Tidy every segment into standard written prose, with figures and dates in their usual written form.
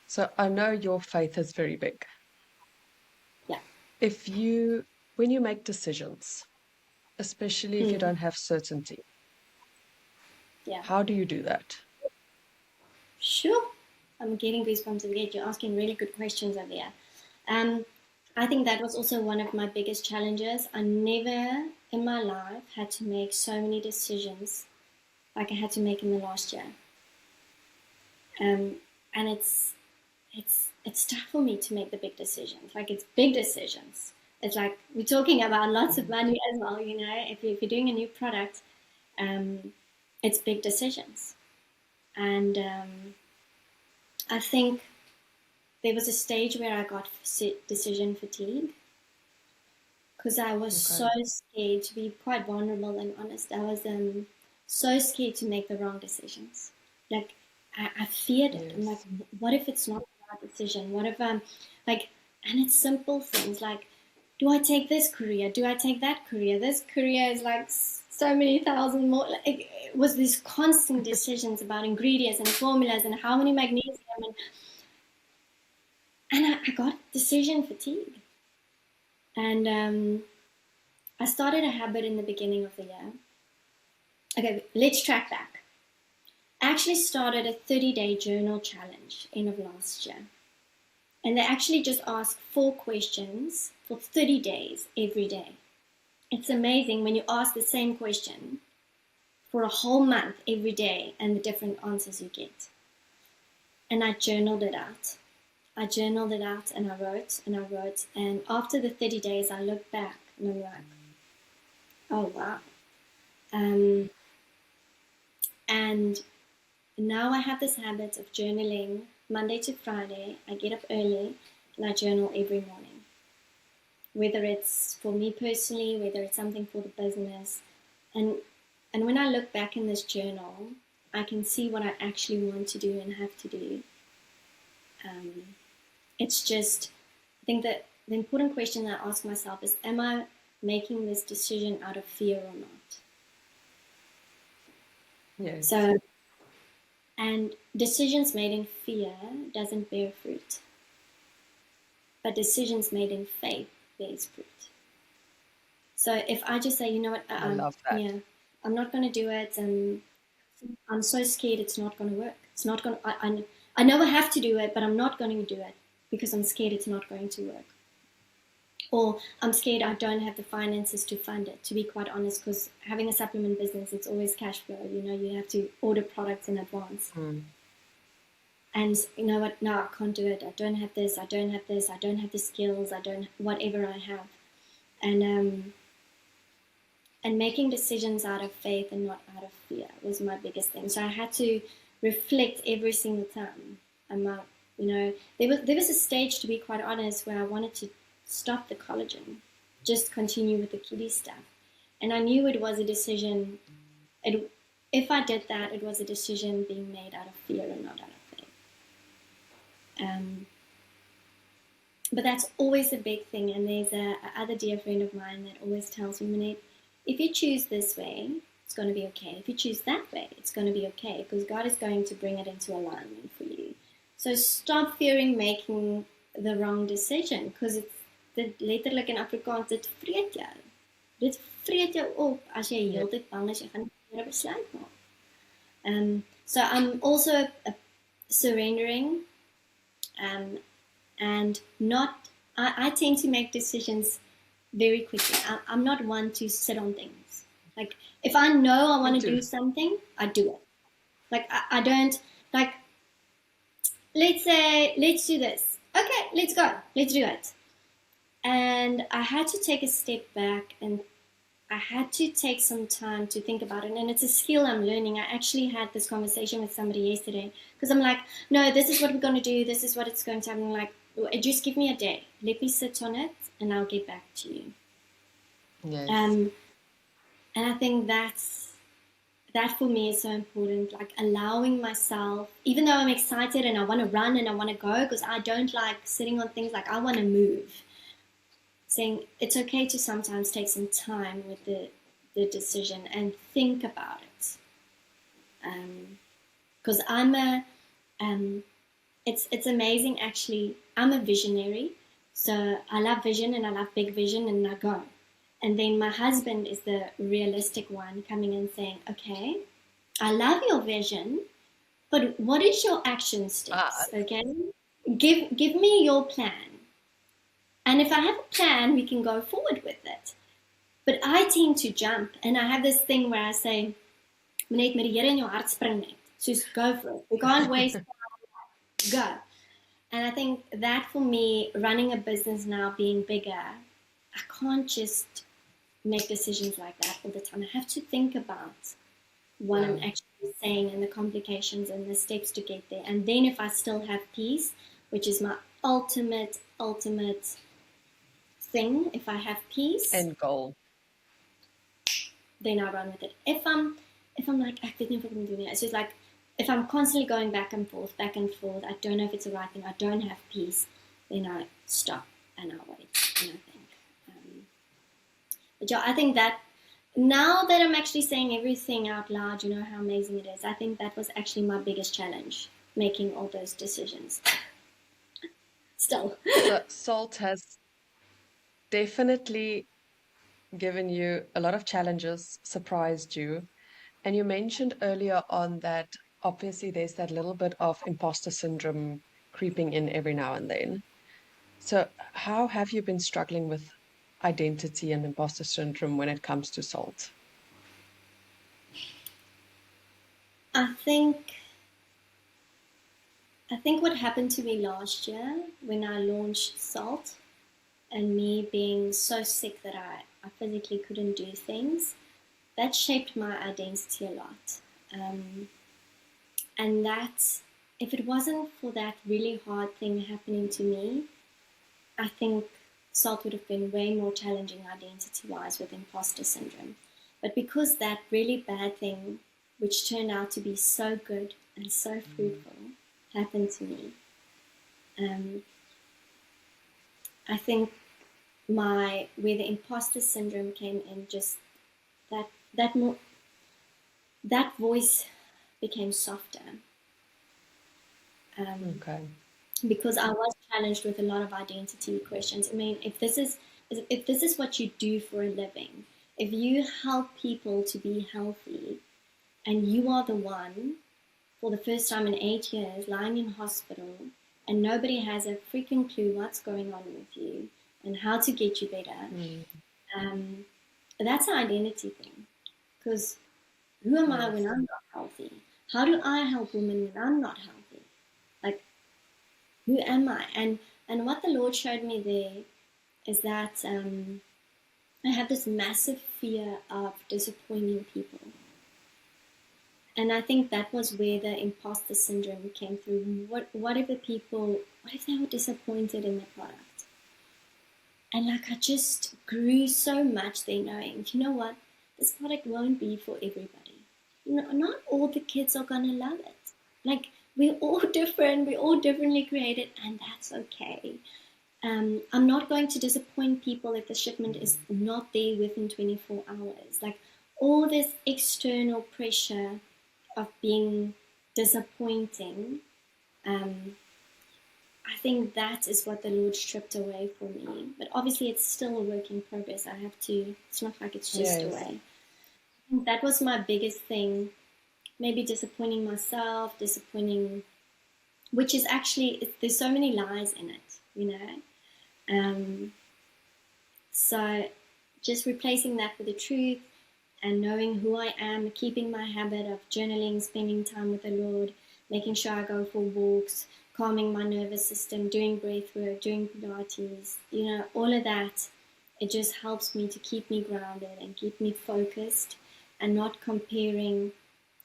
So I know your faith is very big. Yeah. When you make decisions, especially if you Mm. don't have certainty, Yeah. how do you do that? Sure. I'm getting goosebumps again. You're asking really good questions over here. Um, I think that was also one of my biggest challenges. I never in my life had to make so many decisions like I had to make in the last year. And it's tough for me to make the big decisions. Like it's big decisions. It's like we're talking about lots of Mhm. money as well. If you're doing a new product, it's big decisions. And I think there was a stage where I got decision fatigue because I was so Okay. scared to be quite vulnerable and honest. I was so scared to make the wrong decisions. Like I feared it. I'm like, Yes. what if it's not the right decision? What if I'm like, and it's simple things like, do I take this career? Do I take that career? This career is like so many thousand more. Like, it was these constant decisions about ingredients and formulas and how many magnesium and I got decision fatigue. And I started a habit in the beginning of the year. Okay, let's track back. I actually started a 30-day journal challenge end of last year. And they actually just ask 4 questions for 30 days every day. It's amazing when you ask the same question for a whole month every day and the different answers you get. And I journaled it out. I journaled it out and I wrote and I wrote. And after the 30 days, I looked back and I'm like, oh wow. Um, and now I have this habit of journaling Monday to Friday. I get up early and I journal every morning. Whether it's for me personally, whether it's something for the business. And and when I look back in this journal, I can see what I actually want to do and have to do. Um, it's just, I think that the important question that I ask myself is, am I making this decision out of fear or not? Yes. So, and decisions made in fear doesn't bear fruit, but decisions made in faith bears fruit. So if I just say, you know what, I love that. yeah, I'm not going to do it, and I'm so scared it's not going to work. It's not going. I know I have to do it, but I'm not going to do it because I'm scared it's not going to work. Or I'm scared I don't have the finances to fund it. To be quite honest, because having a supplement business, it's always cash flow. You have to order products in advance. Mm. And you know what? No, I can't do it. I don't have this. I don't have this. I don't have the skills. I don't whatever I have. And and making decisions out of faith and not out of fear was my biggest thing. So I had to reflect every single time. About, there was a stage, to be quite honest, where I wanted to stop the collagen, just continue with the kiddies stuff, and I knew it was a decision. If I did that, it was a decision being made out of fear and not out of faith. Um, but that's always a big thing. And there's a other dear friend of mine that always tells me, Minette, if you choose this way, it's going to be okay. If you choose that way, it's going to be okay because God is going to bring it into alignment for you. So stop fearing making the wrong decision because it's letterlik in Afrikaans, dit vreet jou. Dit vreet jou op as jy Yeah. heeltyd bang is jy gaan 'n verkeerde besluit maak. So I'm also surrendering and not. I tend to make decisions very quickly. I'm not one to sit on things. Like if I know I Me want to too. do something, I do it. Like I don't like. Let's say let's do this. Okay, let's go. Let's do it. And I had to take a step back and I had to take some time to think about it. And it's a skill I'm learning. I actually had this conversation with somebody yesterday because I'm like, no, this is what we're going to do. This is what it's going to happen. Like, just give me a day. Let me sit on it and I'll get back to you. Yes. Um, and I think that for me is so important. Like allowing myself, even though I'm excited and I want to run and I want to go because I don't like sitting on things, like I want to move. Saying it's okay to sometimes take some time with the decision and think about it. Because I'm a it's amazing actually. I'm a visionary, so I love vision and I love big vision and I go. And then my husband is the realistic one coming and saying, okay, I love your vision, but what is your action steps? Okay, give me your plan, and if I have a plan, we can go forward with it. But I tend to jump, and I have this thing where I say, Minette, met die Here in jou hart spring net. Soos go for it. We can't waste time. Go. And I think that for me, running a business now, being bigger, I can't just make decisions like that all the time. I have to think about what I'm actually saying and the complications and the steps to get there. And then if I still have peace, which is my ultimate thing, if I have peace, End goal. then I run with it. If I'm like, I don't know if I can do it. It's just like, if I'm constantly going back and forth, I don't know if it's the right thing, I don't have peace, then I stop and I wait and I think. But yeah, I think that now that I'm actually saying everything out loud, you know how amazing it is. I think that was actually my biggest challenge, making all those decisions. Still. So salt has definitely given you a lot of challenges, surprised you. And you mentioned earlier on that obviously there's that little bit of imposter syndrome creeping in every now and then. So how have you been struggling with identity and imposter syndrome when it comes to salt? I think what happened to me last year when I launched Salt, and me being so sick that I physically couldn't do things, that shaped my identity a lot. And that, if it wasn't for that really hard thing happening to me, I think Salt would have been way more challenging identity-wise with imposter syndrome. But because that really bad thing, which turned out to be so good and so fruitful, happened to me, I think where the imposter syndrome came in, just that voice became softer. Okay. Because I was challenged with a lot of identity questions. I mean, if this is what you do for a living, if you help people to be healthy, and you are the one for the first time in 8 years lying in hospital, and nobody has a freaking clue what's going on with you and how to get you better, that's an identity thing. Because who am I when I'm not healthy? How do I help women when I'm not healthy? Like, who am I? And what the Lord showed me there is that I have this massive fear of disappointing people. And I think that was where the imposter syndrome came through. What if they were disappointed in the product? And like, I just grew so much there, knowing, you know what, this product won't be for everybody. Not all the kids are gonna love it. Like, we're all different, we're all differently created, and that's okay. I'm not going to disappoint people if the shipment is not there within 24 hours. Like, all this external pressure of being disappointing, I think that is what the Lord stripped away for me. But obviously it's still a work in progress. It's not like it's just away. I think that was my biggest thing. Maybe disappointing myself, which is actually, there's so many lies in it, you know. So just replacing that with the truth and knowing who I am, keeping my habit of journaling, spending time with the Lord, making sure I go for walks, calming my nervous system, doing breath work, doing Pilates, you know, all of that. It just helps me to keep me grounded and keep me focused and not comparing.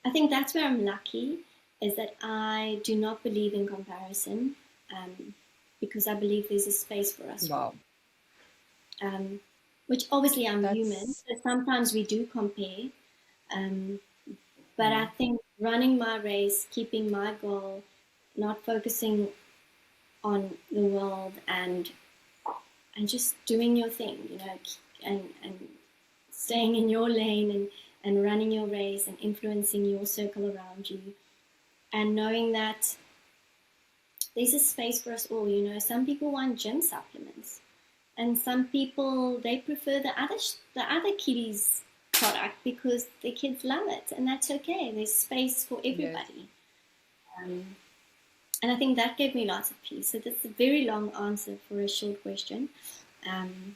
I think that's where I'm lucky, is that I do not believe in comparison, because I believe there's a space for us. Wow. Which obviously I'm human, so sometimes we do compare. But I think running my race, keeping my goal, not focusing on the world, and just doing your thing, you know, and staying in your lane and running your race and influencing your circle around you, and knowing that there's a space for us all. You know, some people want gym supplements, and some people, they prefer the other kiddies product because the kids love it, and that's okay. There's space for Yes. everybody. Um, and I think that gave me lots of peace. So that's a very long answer for a short question. Um,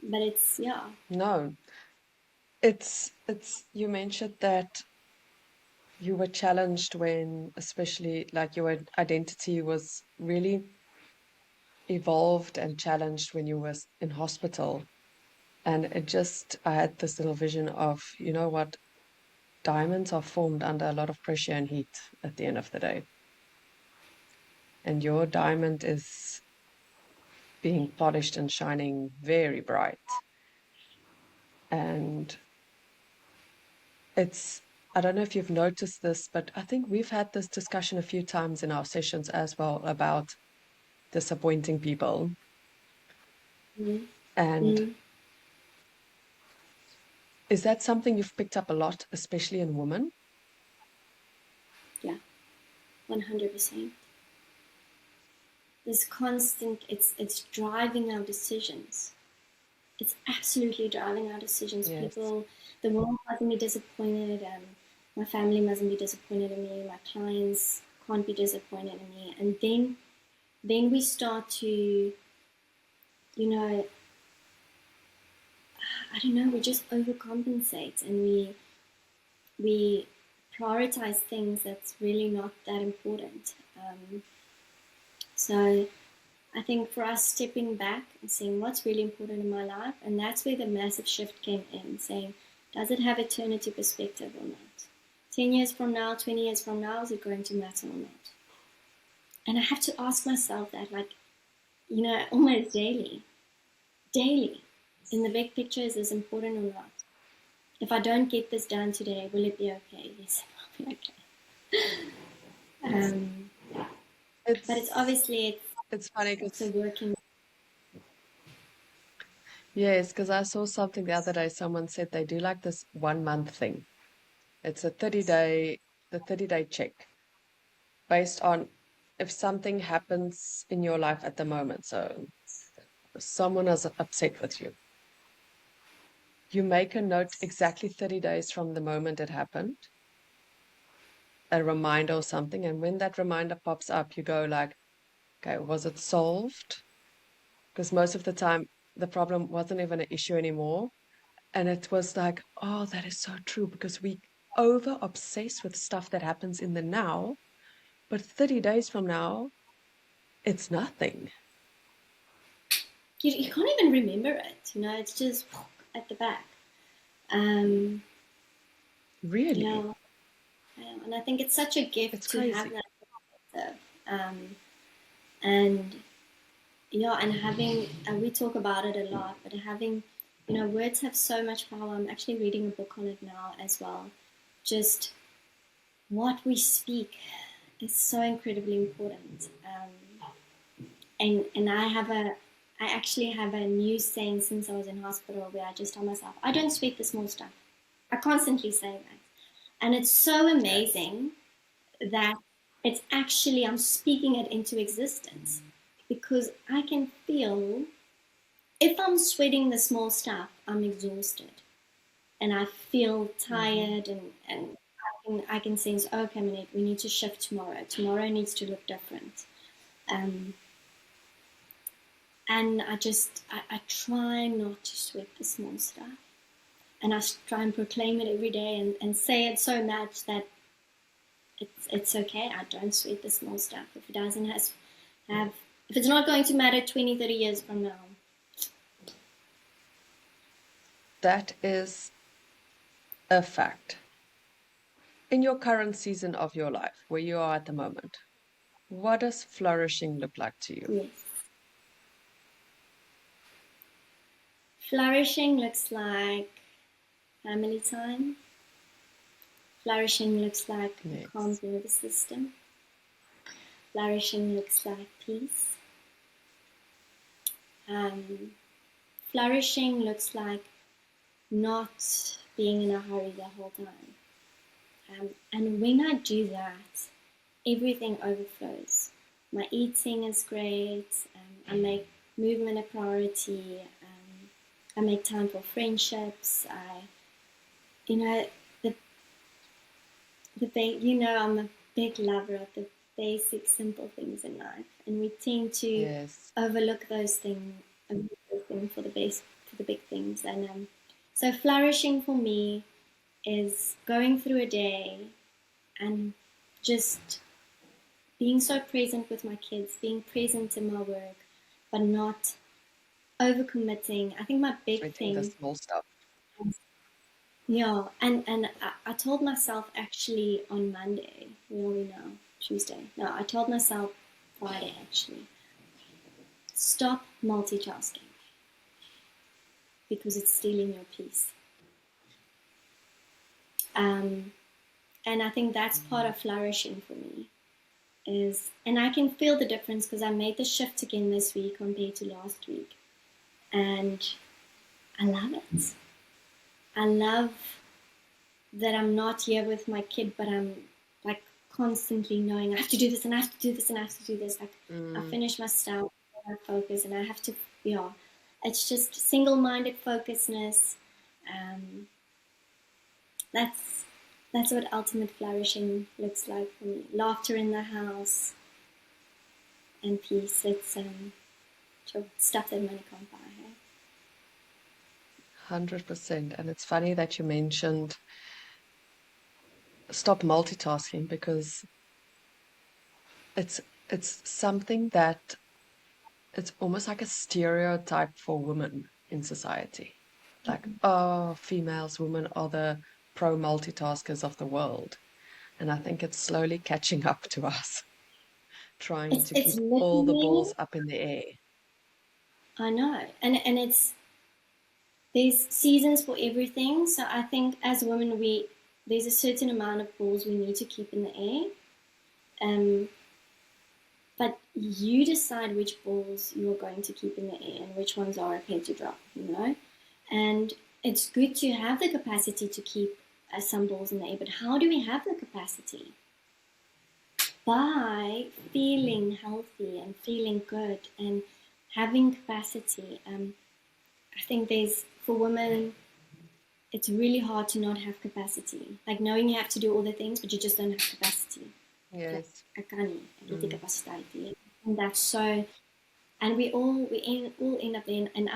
but it's, yeah. No, it's you mentioned that you were challenged when, especially like your identity was really evolved and challenged when you were in hospital. And it just, I had this little vision of, you know what, diamonds are formed under a lot of pressure and heat at the end of the day. And your diamond is being polished and shining very bright. And it's, I don't know if you've noticed this, but I think we've had this discussion a few times in our sessions as well about disappointing people. Mm. And Mm. is that something you've picked up a lot, especially in women? Yeah, 100%. This constant, it's driving our decisions. It's absolutely driving our decisions. Yes. People, the world mustn't be disappointed. My family mustn't be disappointed in me. My clients can't be disappointed in me. And then we start to, you know, I don't know, we just overcompensate, and we prioritize things that's really not that important. So I think for us, stepping back and seeing what's really important in my life, and that's where the massive shift came in, saying, does it have eternity perspective or not? 10 years from now, 20 years from now, is it going to matter or not? And I have to ask myself that, like, you know, almost daily. Daily. In the big picture, is this important or not? If I don't get this done today, will it be okay? Yes, it will be okay. Yeah. But it's It's obviously, it's funny it's a because working. yes, because I saw something the other day. Someone said they do like this 1 month thing. It's a 30-day, the 30-day check based on if something happens in your life at the moment. So someone is upset with you. You make a note exactly 30 days from the moment it happened, a reminder or something. And when that reminder pops up, you go like, okay, was it solved? Because most of the time, the problem wasn't even an issue anymore. And it was like, oh, that is so true because we over obsess with stuff that happens in the now, but 30 days from now, it's nothing. You can't even remember it, you know, it's just at the back. Um, Really? yeah, and I think it's such a gift It's to have crazy. that perspective. And yeah, and having, we talk about it a lot, but having, you know, words have so much power. I'm actually reading a book on it now as well. Just what we speak is so incredibly important. And I actually have a new saying since I was in hospital where I just tell myself, I don't sweat the small stuff. I constantly say that. And it's so Yes. amazing that it's actually, I'm speaking it into existence because I can feel if I'm sweating the small stuff, I'm exhausted and I feel Hmm. tired, and I can sense, okay, Minette, we need to shift tomorrow. Tomorrow needs to look different. Um, and I try not to sweat the small stuff. And I try and proclaim it every day, and say it so much that it's okay. I don't sweat the small stuff. If it doesn't have, if it's not going to matter 20, 30 years from now. That is a fact. In your current season of your life, where you are at the moment, what does flourishing look like to you? Yes. Flourishing looks like family time. Flourishing looks like a calm Yes. nervous system. Flourishing looks like peace. Um, Flourishing looks like not being in a hurry the whole time. And when I do that, everything overflows. My eating is great. I make movement a priority. I make time for friendships. You know, the I'm a big lover of the basic, simple things in life, and we tend to Yes. overlook those things, for the big things. And so, flourishing for me is going through a day and just being so present with my kids, being present in my work, but not overcommitting. I think my big Sweating the thing, small stuff. yeah, and I told myself actually on Monday, where are we now? Tuesday. No, I told myself Friday actually, stop multitasking because it's stealing your peace. Um, and I think that's part of flourishing for me. And I can feel the difference because I made the shift again this week compared to last week, and I love it. I love that I'm not here with my kid, but I'm like constantly knowing I have to do this and I have to do this and I have to do this. Like I Mm, finish my stuff, I focus, and I have to, yeah. It's just single-minded focusness. Um, that's that's what ultimate flourishing looks like for me. Laughter in the house and peace. It's stuff that money can't buy. Hey? 100%. And it's funny that you mentioned stop multitasking because it's it's something that it's almost like a stereotype for women in society. Like, oh, females, women are the pro multitaskers of the world. And I think it's slowly catching up to us, trying to It's keep all the literally, balls up in the air. I know, and it's there's seasons for everything. So I think as women, there's a certain amount of balls we need to keep in the air. Um, but you decide which balls you are going to keep in the air and which ones are okay to drop, And it's good to have the capacity to keep some balls in the air, but how do we have the capacity? By feeling healthy and feeling good and having capacity. I think for women, it's really hard to not have capacity. Like knowing you have to do all the things, but you just don't have capacity. Like, Yes. ek kan nie, ek het die Mm. kapasiteit. And that's so, and all end up there. And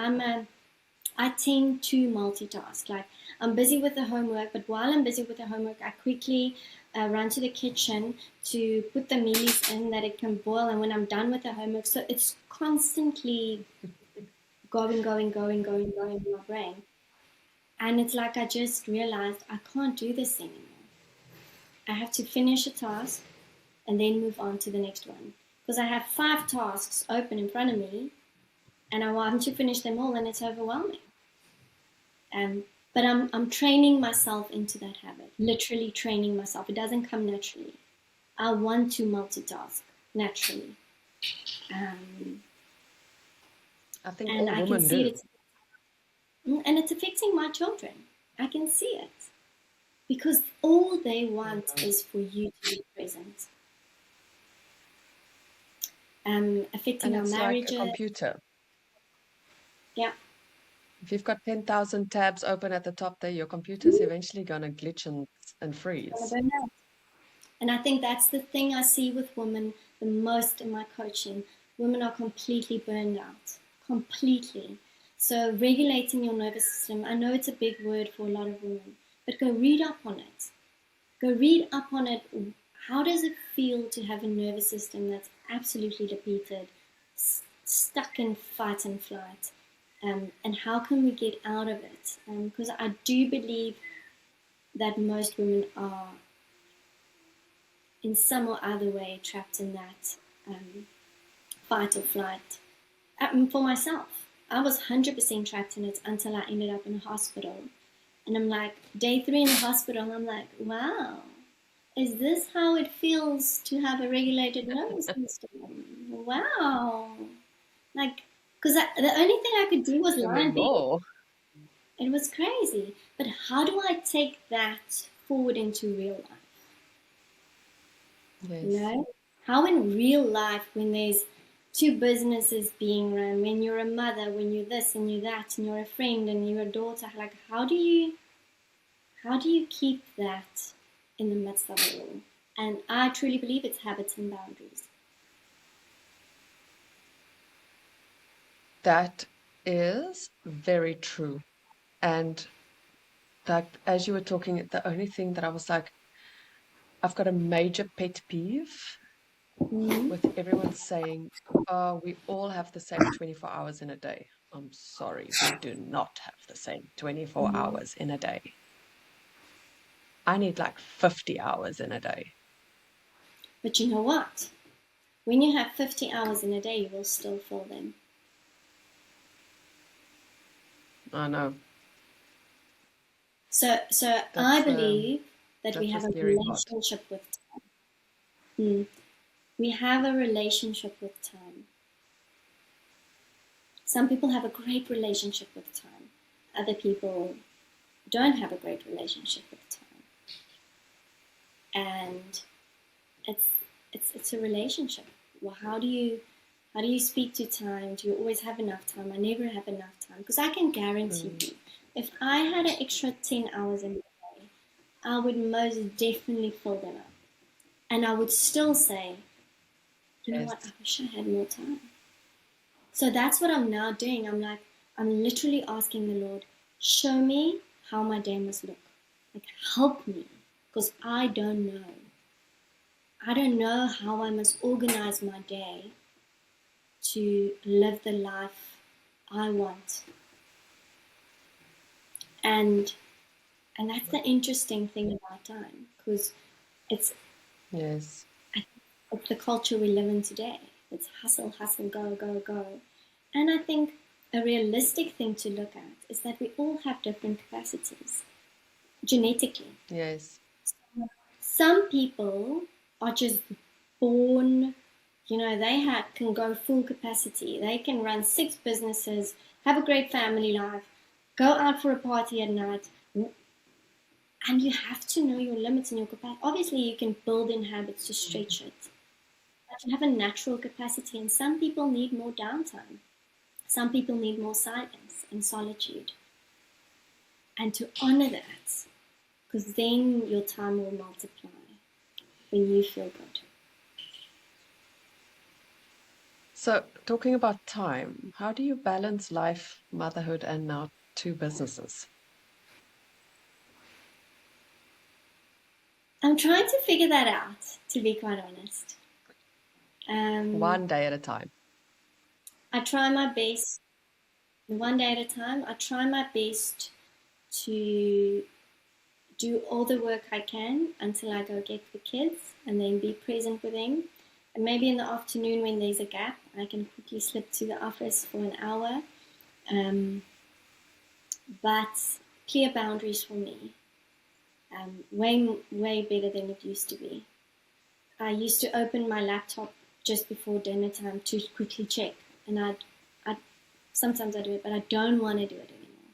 I tend to multitask. Like I'm busy with the homework, but while I'm busy with the homework, I quickly run to the kitchen to put the mealies in that it can boil. And when I'm done with the homework, so it's constantly going in my brain. And it's like I just realized I can't do this anymore. I have to finish a task and then move on to the next one. Because I have 5 tasks open in front of me and I want to finish them all and it's overwhelming. But I'm training myself into that habit, literally training myself. It doesn't come naturally. I want to multitask naturally. I think And all I can women see do. it. And it's affecting my children. I can see it. Because all they want is for you to be present. Affecting And our it's like a marriages. computer. Yeah. If you've got 10,000 tabs open at the top there, your computer's eventually going to glitch and freeze. And I think that's the thing I see with women the most in my coaching. Women are completely burned out, completely. So regulating your nervous system, I know it's a big word for a lot of women, but go read up on it. Go read up on it. How does it feel to have a nervous system that's absolutely depleted, stuck in fight and flight? And how can we get out of it? Because I do believe that most women are in some or other way trapped in that fight or flight. For myself, I was 100% trapped in it until I ended up in a hospital. And I'm like, day 3 in the hospital, and I'm like, wow, is this how it feels to have a regulated nervous system? Wow. Like, because the only thing I could do was Tell lie me in bed. more. It was crazy. But how do I take that forward into real life? You Yes. know? How in real life, when there's two businesses being run, when you're a mother, when you're this and you're that, and you're a friend and you're a daughter, like how do you keep that in the midst of it all? And I truly believe it's habits and boundaries. That is very true. And like as you were talking, the only thing that I was like, I've got a major pet peeve with everyone saying, oh, we all have the same 24 hours in a day. I'm sorry, we do not have the same 24 hours in a day. I need like 50 hours in a day. But you know what? When you have 50 hours in a day, you will still fill them. I know. So I believe that we that's a have a scary part. relationship with time. We have a relationship with time. Some people have a great relationship with time. Other people don't have a great relationship with time. And it's a relationship. Well, how do you speak to time? Do you always have enough time? I never have enough time. Because I can guarantee you, if I had an extra 10 hours in the day, I would most definitely fill them up. And I would still say, you know what, I wish I had more time. So that's what I'm now doing. I'm literally asking the Lord, show me how my day must look. Like, help me. Because I don't know. I don't know how I must organize my day to live the life I want. And that's the interesting thing about time, because it's Yes. it's the culture we live in today. It's hustle, hustle, go, go, go. And I think a realistic thing to look at is that we all have different capacities genetically. Yes. Some people are just born, they can go full capacity. They can run 6 businesses, have a great family life, go out for a party at night. And you have to know your limits and your capacity. Obviously, you can build in habits to stretch it. But you have a natural capacity, and some people need more downtime. Some people need more silence and solitude. And to honor that, because then your time will multiply when you feel good. So, talking about time, how do you balance life, motherhood, and now 2 businesses? I'm trying to figure that out, to be quite honest. One day at a time. I try my best, one day at a time. I try my best to do all the work I can until I go get the kids and then be present with them. And maybe in the afternoon when there's a gap, I can quickly slip to the office for an hour. But clear boundaries for me, way better than it used to be. I used to open my laptop just before dinner time to quickly check, and I sometimes I do it, but I don't want to do it anymore.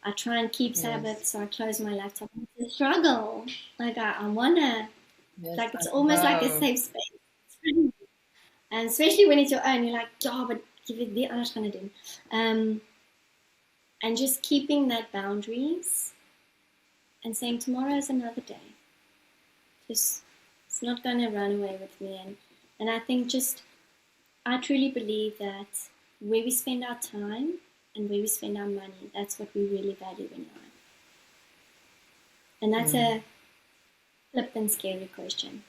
I try and keep Sabbath, so I close my laptop. It's a struggle. Like I wanna, like it's almost like a safe space. And especially when it's your own, you're like, yeah, but give it the anders gaan doen. And just keeping that boundaries and saying tomorrow is another day. Just it's not going to run away with me. And I think I truly believe that where we spend our time and where we spend our money, that's what we really value in life. And that's a flip and scary question.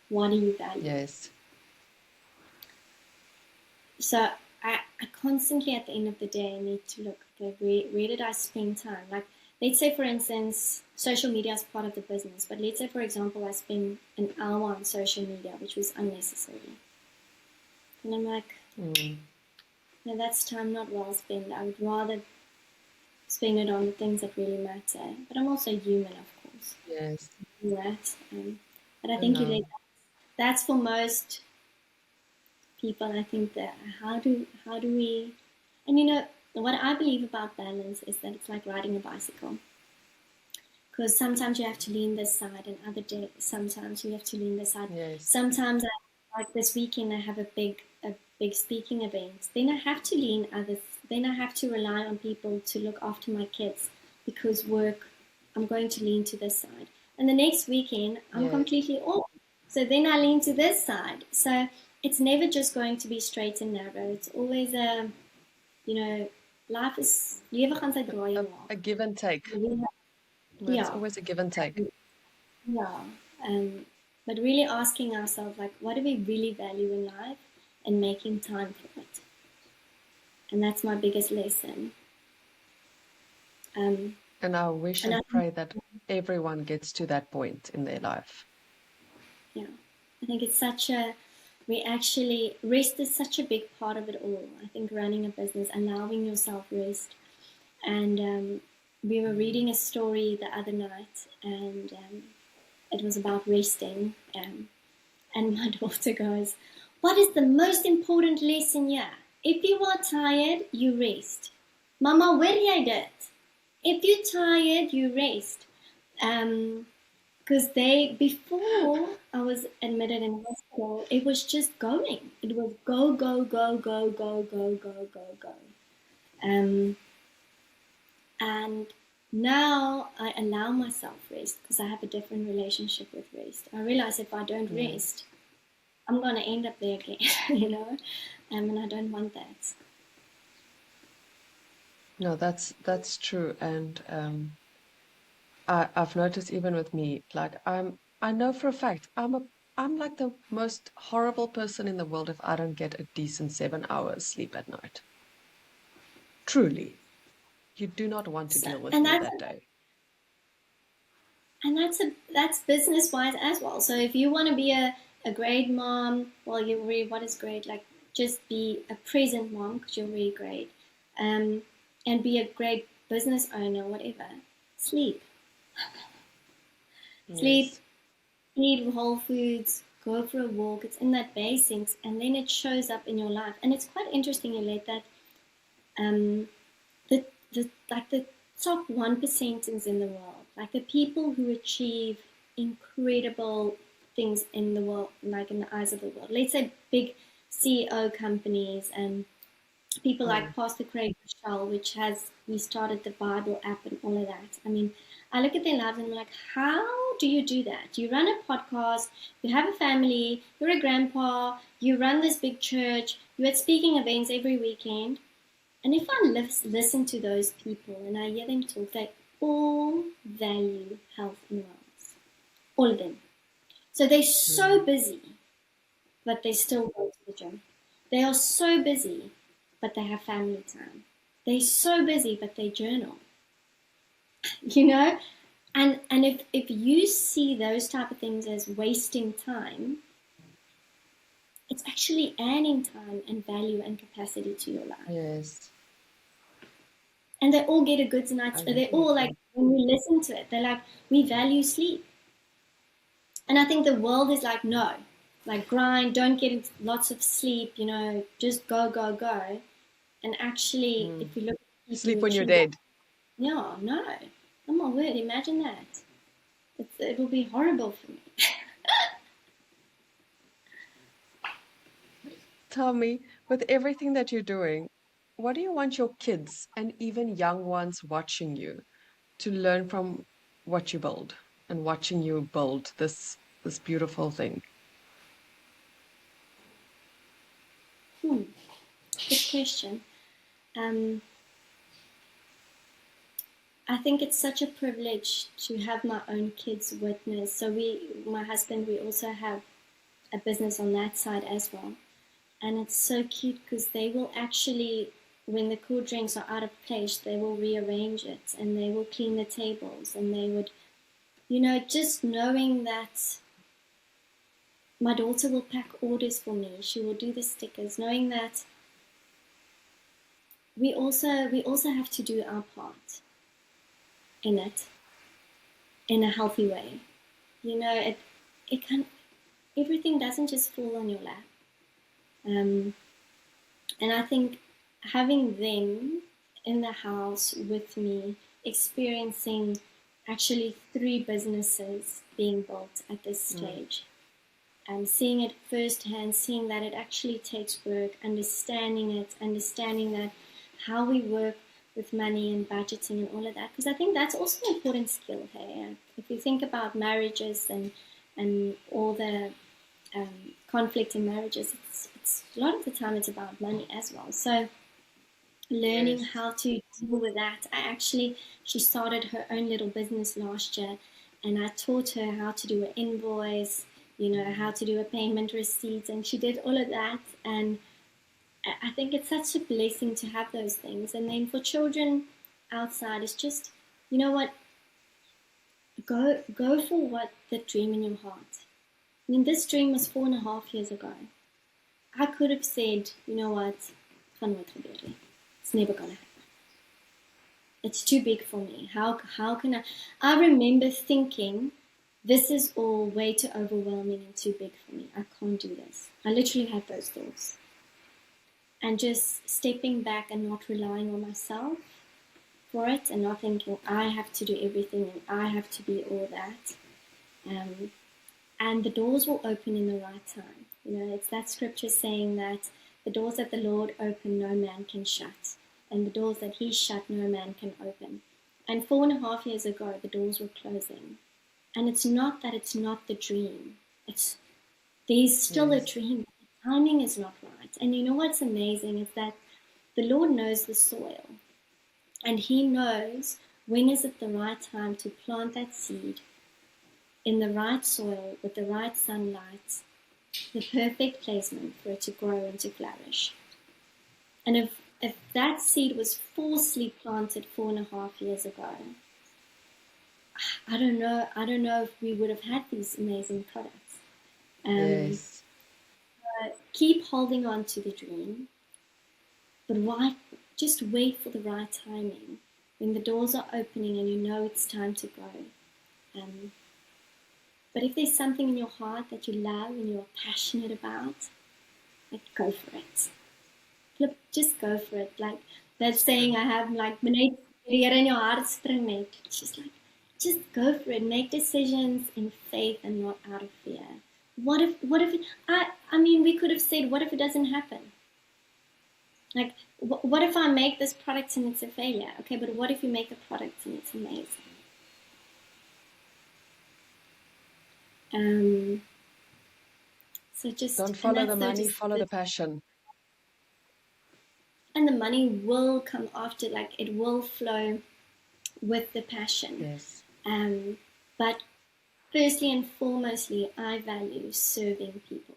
What do you value? Yes. So I constantly at the end of the day need to look, okay, where did I spend time? Like, let's say, for instance, social media is part of the business, but let's say, for example, I spend an hour on social media, which was unnecessary. And I'm like, no, that's time not well spent. I would rather spend it on the things that really matter. But I'm also human, of course. Yes. Right? But I think that's for most people. I think that how do we, and what I believe about balance is that it's like riding a bicycle. because sometimes you have to lean this side, and other days sometimes you have to lean this side. Yes. Sometimes, like this weekend, I have a big speaking event. Then I have to lean others. Then I have to rely on people to look after my kids because work. I'm going to lean to this side, and the next weekend I'm Yes. completely off. So then I lean to this side. So it's never just going to be straight and narrow. It's always you know, life is lewe gaan sy draaie A maak. give and take. No, it's Yeah, always a give and take. yeah. But really asking ourselves, like, what do we really value in life, and making time for it. And that's my biggest lesson. Um, And I wish and I and think, pray that everyone gets to that point in their life. yeah, I think it's such a, we actually, rest is such a big part of it all. I think running a business, allowing yourself rest. And we were reading a story the other night, and it was about resting. And my daughter goes, "What is the most important lesson here? If you are tired, you rest." Mama, where jy dit? If you're tired, you rest. Because before I was admitted in hospital, it was just going. It was go, go, go, go, go, go, go, go, go. Um, and now I allow myself rest because I have a different relationship with rest. I realize if I don't Yes. rest, I'm going to end up there again, you know, and I don't want that. No, that's true. And I've noticed even with me, like I know for a fact I'm like the most horrible person in the world if I don't get a decent 7 hours sleep at night. Truly. You do not want to So, deal with and me that's that day. that's business wise as well. So if you want to be a great mom, well, you really, what is great? Like, just be a present mom because you're really great, and be a great business owner, whatever. Sleep, sleep, Yes. eat whole foods, go for a walk. It's in that basics, and then it shows up in your life. And it's quite interesting, you let that um, the top 1%ers in the world, like the people who achieve incredible things in the world, like in the eyes of the world. Let's say big CEO companies and people Mm. like Pastor Craig Michelle, which has we started the Bible app and all of that. I mean, I look at their lives and I'm like, how do you do that? You run a podcast, you have a family, you're a grandpa, you run this big church, you're at speaking events every weekend. And if I listen to those people and I hear them talk, they all value health and wellness. All of them. So they're so Mm. busy, but they still go to the gym. They are so busy, but they have family time. They're so busy, but they journal. You know? And if you see those type of things as wasting time, it's actually adding time and value and capacity to your life. Yes. And they all get a good night's. I They definitely all like agree. when we listen to it, they're like, we value sleep. And I think the world is like, no, like grind, don't get lots of sleep, just go, go, go. And actually, Mm. if you look at people Sleep who when you're achieve, dead. yeah, no, oh my word, imagine that. It will be horrible for me. Tell me, with everything that you're doing, what do you want your kids and even young ones watching you to learn from what you build and watching you build this beautiful thing? Good question. Um, I think it's such a privilege to have my own kids witness. So my husband, we also have a business on that side as well. And it's so cute because they will actually, when the cool drinks are out of place, they will rearrange it and they will clean the tables and they would, just knowing that my daughter will pack orders for me, she will do the stickers, knowing that we also have to do our part in it in a healthy way. It can everything doesn't just fall on your lap. Um, And I think having them in the house with me, experiencing actually 3 businesses being built at this stage. Seeing it firsthand, seeing that it actually takes work, understanding that how we work with money and budgeting and all of that. Because I think that's also an important skill. Hey, if you think about marriages and all the conflict in marriages, it's a lot of the time it's about money as well. So learning how to deal with that. She started her own little business last year, and I taught her how to do an invoice, how to do a payment receipt, and she did all of that. And I think it's such a blessing to have those things. And then for children outside, it's just, you know what, go for what the dream in your heart. I mean, this dream was 4.5 years ago. I could have said, you know what, it's never gonna happen. It's too big for me. How can I? I remember thinking, this is all way too overwhelming and too big for me. I can't do this. I literally had those thoughts. And just stepping back and not relying on myself for it, and not thinking I have to do everything and I have to be all that. And the doors will open in the right time. It's that scripture saying that the doors that the Lord opened, no man can shut. And the doors that he shut, no man can open. And 4.5 years ago, the doors were closing. And it's not that it's not the dream. There's still a dream. The timing is not right. And you know what's amazing is that the Lord knows the soil. And he knows when is it the right time to plant that seed in the right soil with the right sunlight, the perfect placement for it to grow and to flourish. And if that seed was falsely planted 4.5 years ago, I don't know if we would have had these amazing products. Keep holding on to the dream, but why? Just wait for the right timing when the doors are opening and you know it's time to go. But if there's something in your heart that you love and you're passionate about, go for it. Look, just go for it. Like that saying I have, like, Minette Visser in your heart spring net. She's like, just go for it. Make decisions in faith and not out of fear. What if we could have said, what if it doesn't happen? Like, what if I make this product and it's a failure? Okay, but what if you make a product and it's amazing? So just don't follow the money, follow the passion. And the money will come after, like it will flow with the passion. Yes. But firstly and foremostly, I value serving people.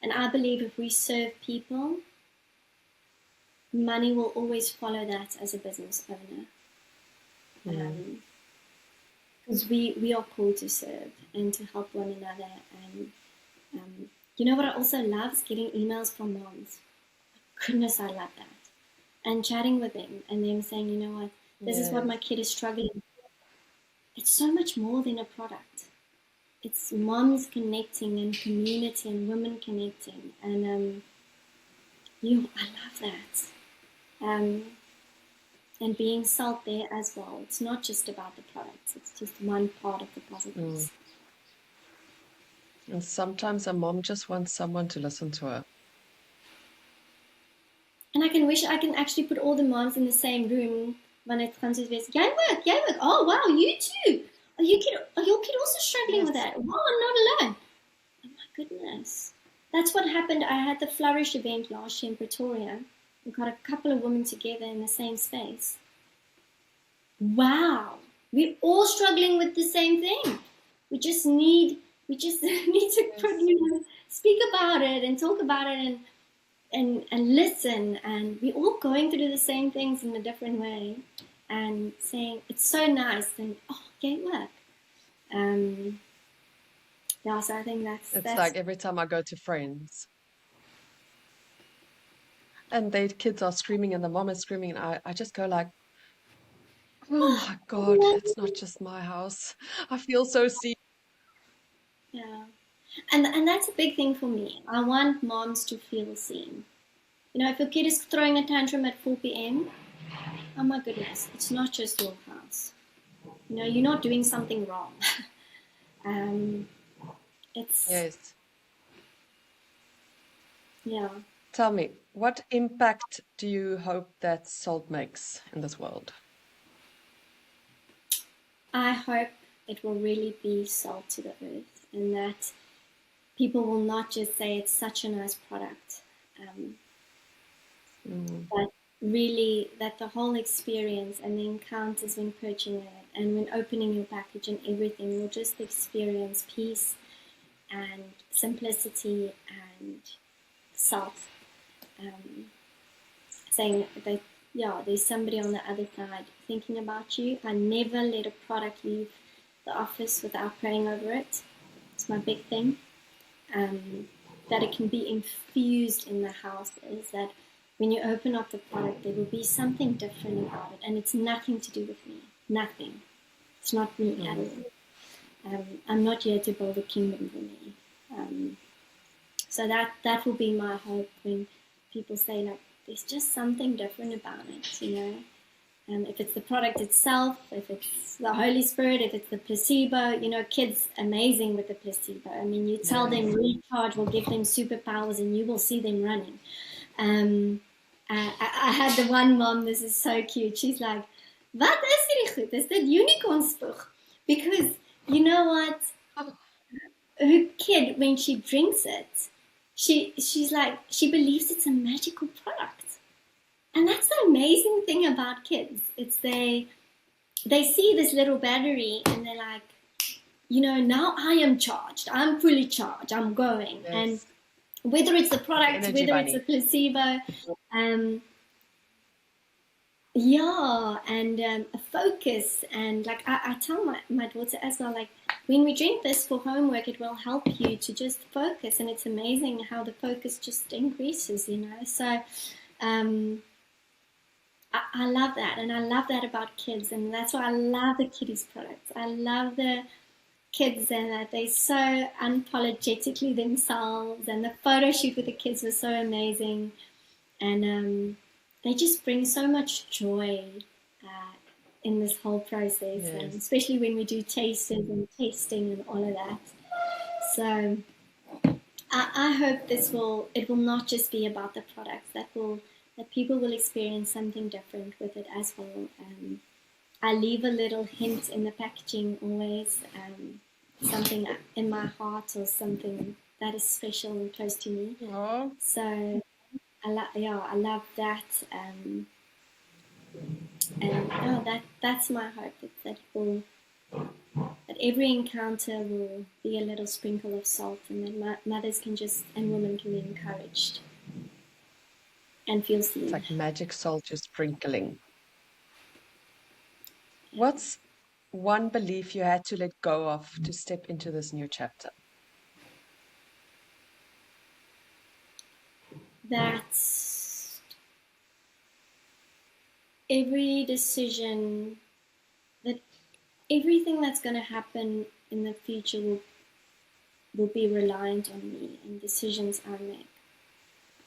And I believe if we serve people, money will always follow that as a business owner. Because we are called to serve and to help one another. And you know what I also love is getting emails from moms. Goodness, I love that. And chatting with them and them saying, you know what, this is what my kid is struggling with. It's so much more than a product. It's moms connecting and community and women connecting. And I love that. And being salt there as well. It's not just about the products. It's just one part of the positives. And sometimes a mom just wants someone to listen to her. And I can wish I can actually put all the moms in the same room when it comes to this. Yay work. Oh, wow, you too. Are your kid also struggling with that? Wow, I'm not alone. Oh, my goodness. That's what happened. I had the Flourish event last year in Pretoria. We got a couple of women together in the same space. Wow. We're all struggling with the same thing. We just need to speak about it and talk about it and listen, and we're all going through the same things in a different way, and saying it's so nice and great work. So I think that's like every time I go to friends and their kids are screaming and the mom is screaming, and I just go like, oh my God, it's not just my house. I feel so seen. Yeah. And that's a big thing for me. I want moms to feel seen. If your kid is throwing a tantrum at 4 p.m., oh my goodness, it's not just your house. you're not doing something wrong. It's, Yes. yeah. Tell me, what impact do you hope that salt makes in this world? I hope it will really be salt to the earth, and that people will not just say it's such a nice product, Mm. but really that the whole experience and the encounters when purchasing it and when opening your package and everything, you'll just experience peace and simplicity and salt. Saying that, yeah, there's somebody on the other side thinking about you. I never let a product leave the office without praying over it. It's my big thing. That it can be infused in the house is that when you open up the product, there will be something different about it, and it's nothing to do with me. Nothing. It's not me at all. I'm not here to build a kingdom for me. So that will be my hope when people say, like, there's just something different about it. If it's the product itself, if it's the Holy Spirit, if it's the placebo, kids amazing with the placebo. I mean, you tell them recharge will give them superpowers and you will see them running. I had the one mom, this is so cute. She's like, wat is hierdie goed? Is dit unicorn spoeg? Because you know what? Her kid, when she drinks it, she's like, she believes it's a magical product. And that's the amazing thing about kids. It's they see this little battery and they're like, now I am charged. I'm fully charged. I'm going. Yes. And whether it's the product, Energy whether bunny. it's a placebo, and a focus. And like I tell my daughter as well, like, when we drink this for homework, it will help you to just focus. And it's amazing how the focus just increases, So I love that, and I love that about kids, and that's why I love the kiddies products. I love the kids and that they're so unapologetically themselves, and the photo shoot with the kids was so amazing, and they just bring so much joy in this whole process, and especially when we do tasters and testing and all of that. So I hope it will not just be about the products, that people will experience something different with it as well. I leave a little hint in the packaging always, something in my heart or something that is special and close to me. Oh. So I love that, and that's my hope, that every encounter will be a little sprinkle of salt, and that mothers and women can be encouraged and feel seen. It's like magic salt just sprinkling. What's one belief you had to let go of to step into this new chapter? That every decision, that everything that's going to happen in the future will be reliant on me and decisions I make.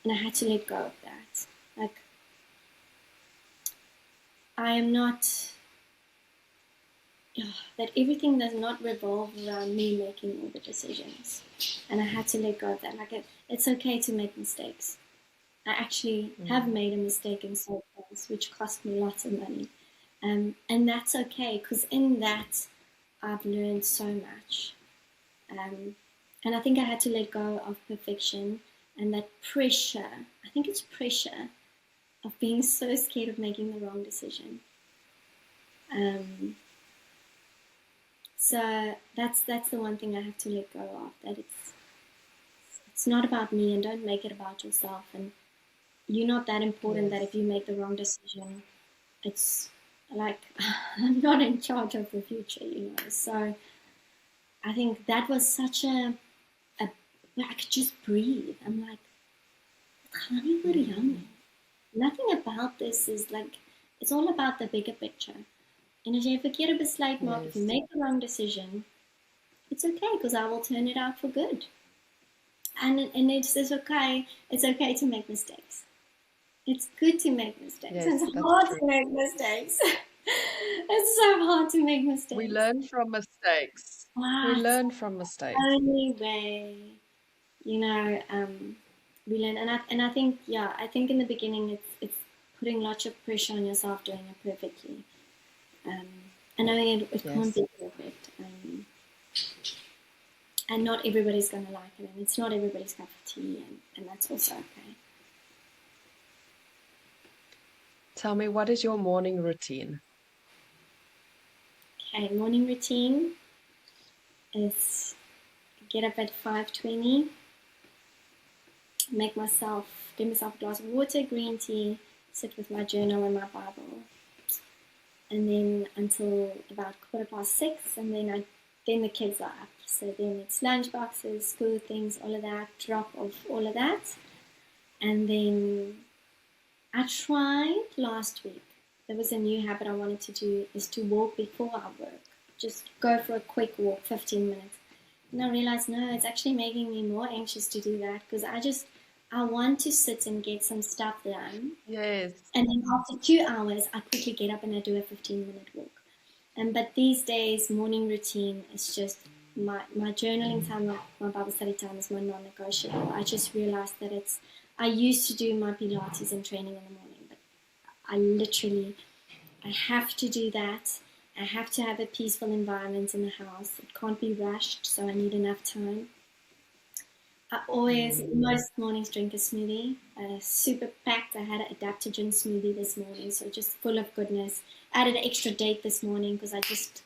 And I had to let go of that. Like, I am not, that everything does not revolve around me making all the decisions. And I had to let go of that. Like, it's okay to make mistakes. I actually have made a mistake in salt things, which cost me lots of money. And that's okay, because in that, I've learned so much. And I think I had to let go of perfection and that pressure. I think it's pressure of being so scared of making the wrong decision. So that's the one thing I have to let go of, that it's not about me, and don't make it about yourself. And you're not that important that if you make the wrong decision, it's like, I'm not in charge of the future, So I think that was such I could just breathe. I'm like, nothing about this is like, it's all about the bigger picture. And as jy 'n verkeerde besluit maak, if you make the wrong decision, it's okay, because I will turn it out for good. And it's okay. It's okay to make mistakes. It's good to make mistakes. It's hard to make mistakes. It's so hard to make We mistakes. learn from mistakes. We What? learn from mistakes. Only way, you know, we learn. And I think, yeah, I think in the beginning it's putting lots of pressure on yourself doing it perfectly. Um, and knowing it can't Yes. be perfect. And not everybody's going to like it. And it's not everybody's cup of tea. And that's also okay. Tell me, what is your morning routine? Okay, morning routine is get up at 5:20, give myself a glass of water, green tea, sit with my journal and my Bible, and then until about 6:15, and then the kids are up. So then it's lunch boxes, school things, all of that, drop off all of that, and then I tried last week. There was a new habit I wanted to do is to walk before I work. Just go for a quick walk, 15 minutes. And I realized, no, it's actually making me more anxious to do that because I want to sit and get some stuff done. Yes. And then after 2 hours, I quickly get up and I do a 15-minute walk. But these days, morning routine is just my journaling time, my Bible study time is my non-negotiable. I just realized that I used to do my Pilates and training in the morning, but I have to do that. I have to have a peaceful environment in the house. It can't be rushed, so I need enough time. I always, most mornings, drink a smoothie, super packed. I had an adaptogen smoothie this morning, so just full of goodness. Added an extra date this morning because I just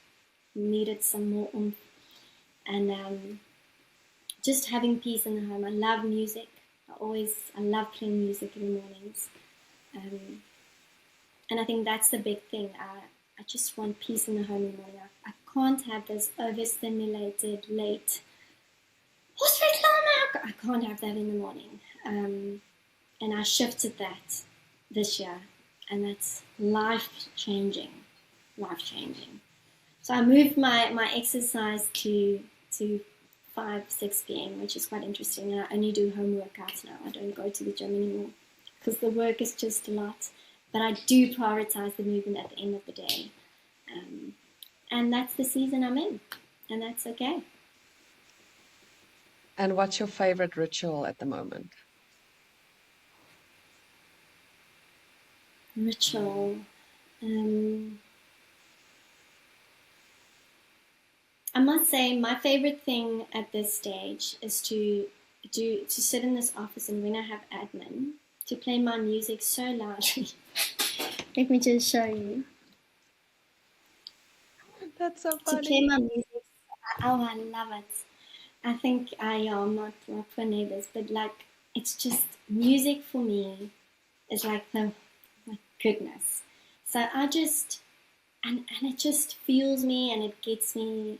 needed some more oomph. And just having peace in the home. I love music. I love playing music in the mornings. And I think that's the big thing. I just want peace in the home in the morning. I can't have this overstimulated, late I can't have that in the morning. And I shifted that this year, and that's life changing. Life changing. So I moved my exercise to 5-6 p.m., which is quite interesting. And I only do home workouts now. I don't go to the gym anymore because the work is just a lot. But I do prioritize the movement at the end of the day. And that's the season I'm in, and that's okay. And what's your favorite ritual at the moment? Ritual. I must say my favorite thing at this stage is to sit in this office, and when I have admin, to play my music so loudly. Let me just show you. That's so To play funny. my music. Oh, I love it. I think I'm not for neighbors, but like it's just music for me is like my goodness. So I just and it just fuels me and it gets me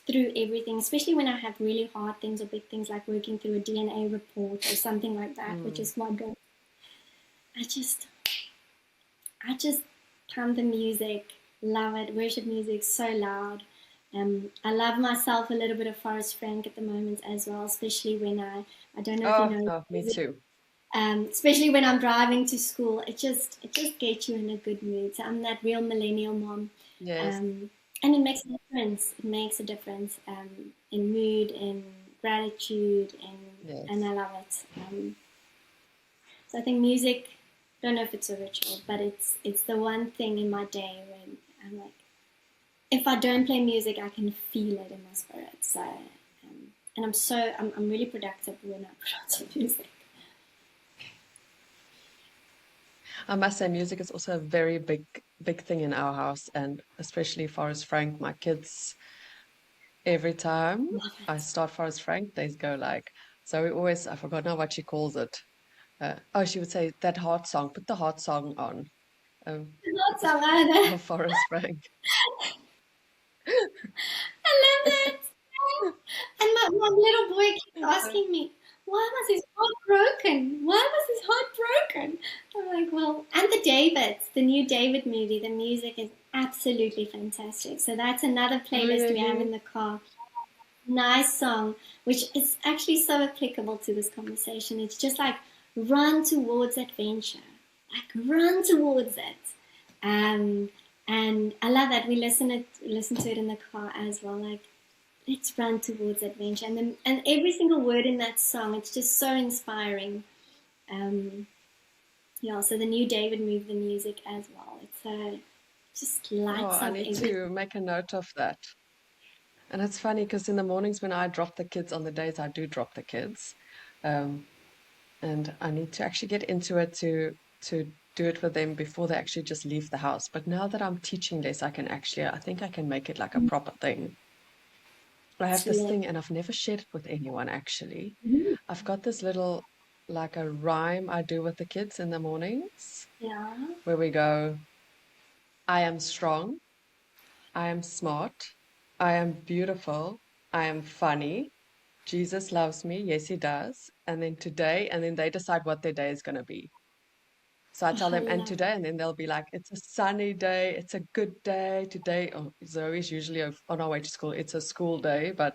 through everything, especially when I have really hard things or big things like working through a DNA report or something like that, which is my goal. I just calm the music, love it. Worship music so loud. I love myself a little bit of Forrest Frank at the moment as well, especially when I don't know if you Oh, know, oh, me too. especially when I'm driving to school, it just gets you in a good mood. So I'm that real millennial mom, Yes, um, and it makes a difference. It makes a difference in mood, in gratitude, and yes. I love it. So I think music. Don't know if it's a ritual, but it's the one thing in my day when I'm like, if I don't play music, I can feel it in my spirit. So, and I'm really productive when I put on some music. I must say, music is also a very big thing in our house, and especially Forrest Frank. My kids, every time Love I it. start Forrest Frank, they go like, so we always, I forgot now what she calls it. Oh, she would say that heart song, put the heart song on. Um, That's all right. of Forrest Frank. I love it. And my little boy keeps asking me, why was his heart broken? Why was his heart broken? I'm like, well, and the new David movie, the music is absolutely fantastic. So that's another playlist we have in Really? the car. Nice song, which is actually so applicable to this conversation. It's just like run towards adventure, like run towards it. Um, And I love that we listen to it in the car as well. Like, let's run towards adventure, and every single word in that song, it's just so inspiring. Um, yeah, so the new David moved the music as well. It's just Oh, lights I up need everything. to make a note of that. And it's funny because in the mornings when I drop the kids, on the days I do drop the kids, um, and I need to actually get into it to do it with them before they actually just leave the house. But now that I'm teaching this, I think I can make it like a proper thing. I have this Yeah. thing, and I've never shared it with anyone actually. I've got this little, like a rhyme I do with the kids in the mornings Yeah. where we go, I am strong, I am smart, I am beautiful, I am funny. Jesus loves me. Yes, he does. And then today, and then they decide what their day is going to be. So I Oh, tell I them, and love today, and then they'll be like, it's a sunny day. It's a good day today. Oh, Zoe's usually on our way to school. It's a school day, but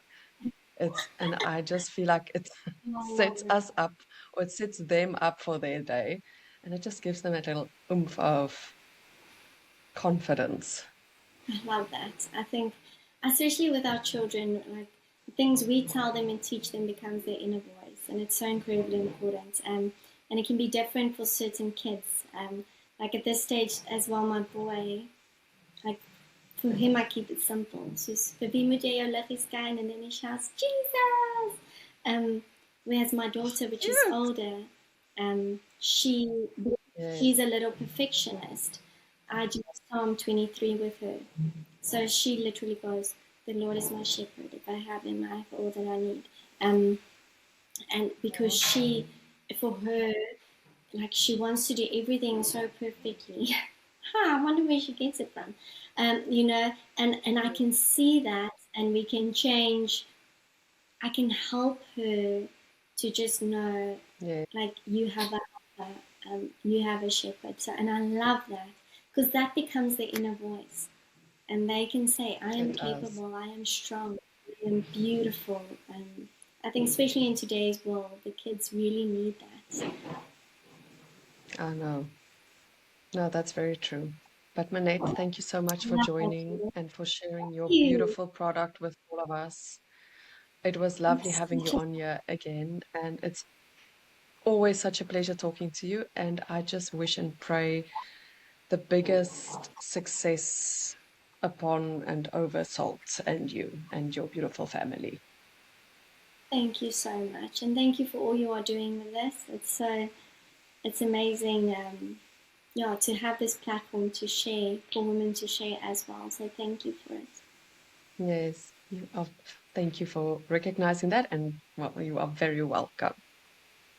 and I just feel like it I love sets that. us up or it sets them up for their day. And it just gives them a little oomph of confidence. I love that. I think, especially with our children, like the things we tell them and teach them becomes their inner voice, and it's so incredibly important. And it can be different for certain kids. Like at this stage as well, my boy, like for him, I keep it simple. Soos vir wie moet jy jou liggie skyn? And then he shouts Jesus. Whereas my daughter, which is Cute. older, she Yes. she's a little perfectionist. I do Psalm 23 with her, so she literally goes, "The Lord is my shepherd. If I have Him, I have all that I need." Um, and because for her, like she wants to do everything so perfectly. I wonder where she gets it from. And I can see that, and we can change. I can help her to just know, Yeah, like you have a helper, you have a shepherd. So, and I love that because that becomes the inner voice, and they can say, "I am it does. capable. I am strong. I am beautiful." And I think, especially in today's world, the kids really need that. I know. No, that's very true. But Manette, thank you so much I for love that. joining and for sharing your You. beautiful product with all of us. It was lovely It's having you such a on here again, and it's always such a pleasure talking to you. And I just wish and pray the biggest success upon and over Salt and you and your beautiful family. thank you so much, and thank you for all you are doing with this. It's amazing, yeah, to have this platform to share for women to share as well. So thank you for it. Yes, thank you for recognizing that, and well, you are very welcome.